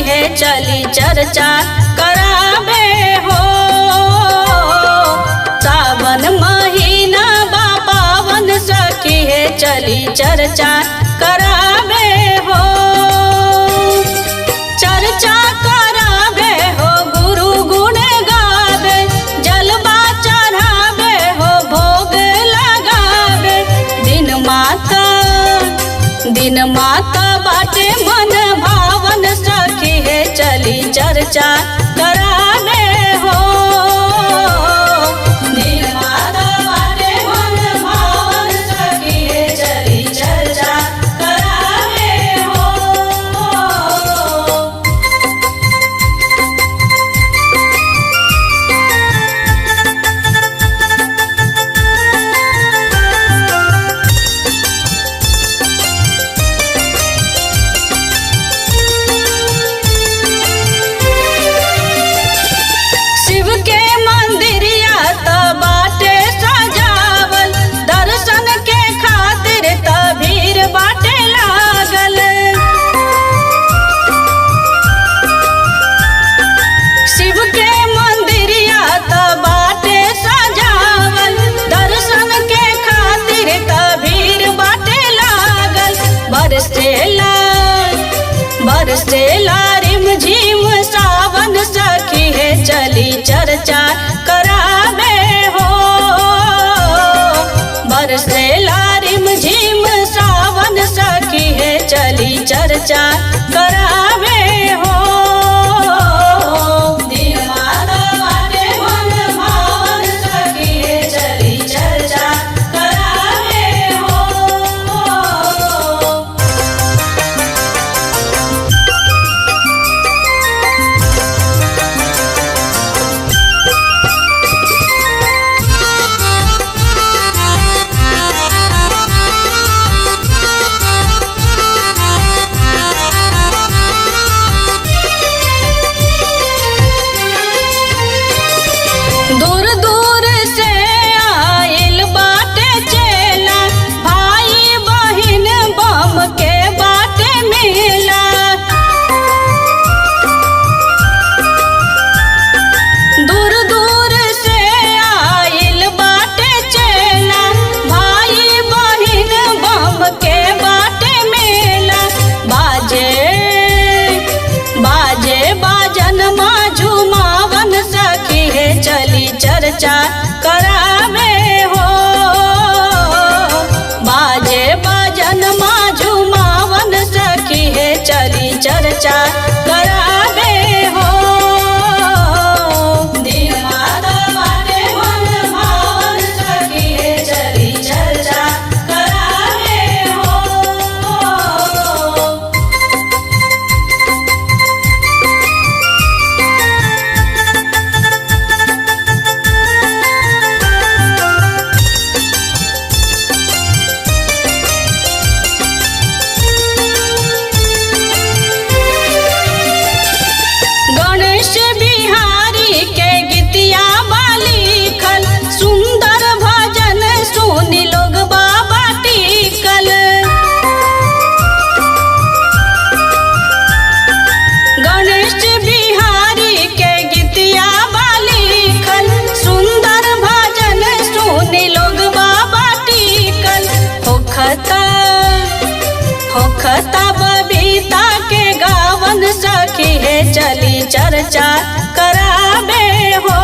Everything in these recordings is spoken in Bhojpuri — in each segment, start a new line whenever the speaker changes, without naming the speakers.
है चली चर्चा करावे हो। सावन महीना बा पावन सखी है चली चर्चा करावे हो। चर्चा करावे हो गुरु गुण गावे, जलवा चढ़ावे हो भोग लगावे। दिन माता बाटे मन भावन सखी है चली चर्चा करावे हो। दिन माता बाटे मन भावन सखी है चली चर्चा करावे हो। बरसेला रिम झिम सावन सखी है चली चर्चा करावे हो। बरसेला रिम झिम सावन सखी है चली चर्चा करावे हो। दूर दूर से आइल बाटे चेला, भाई बहिन बम के बाटे मेला। दूर दूर से आइल बाटे चेला, भाई बहिन बम के बाटे मेला। बाजे बाजन माँ झुमावन सखी है चली चर्चा करावे हो। बाजे बाजन माँ झुमावन सखी है चली चर्चा करावे हो। दिन माता बाटे मन भावन सखी है चली चर्चा करावे हो। गणेश बिहारी के गीतिया बाली खल, सुंदर भजन सुनी लोग बाबा टिकल। गणेश बिहारी के गीतिया बाली खल, सुंदर भजन सुनी लोग बाबा टिकल। होखता बबीता के गावन सखी है चली चर्चा करावे हो।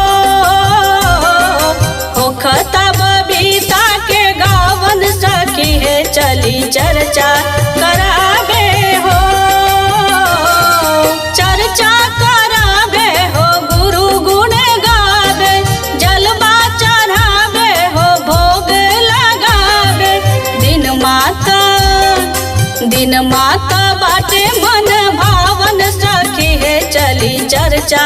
होखता बबीता के गावन सखी है चली चर्चा करावे हो। चर्चा करावे हो गुरु गुण गावे, जलवा चढ़ावे हो भोग लगावे। दिन माता बाटे मन भावन सखी है चली चर्चा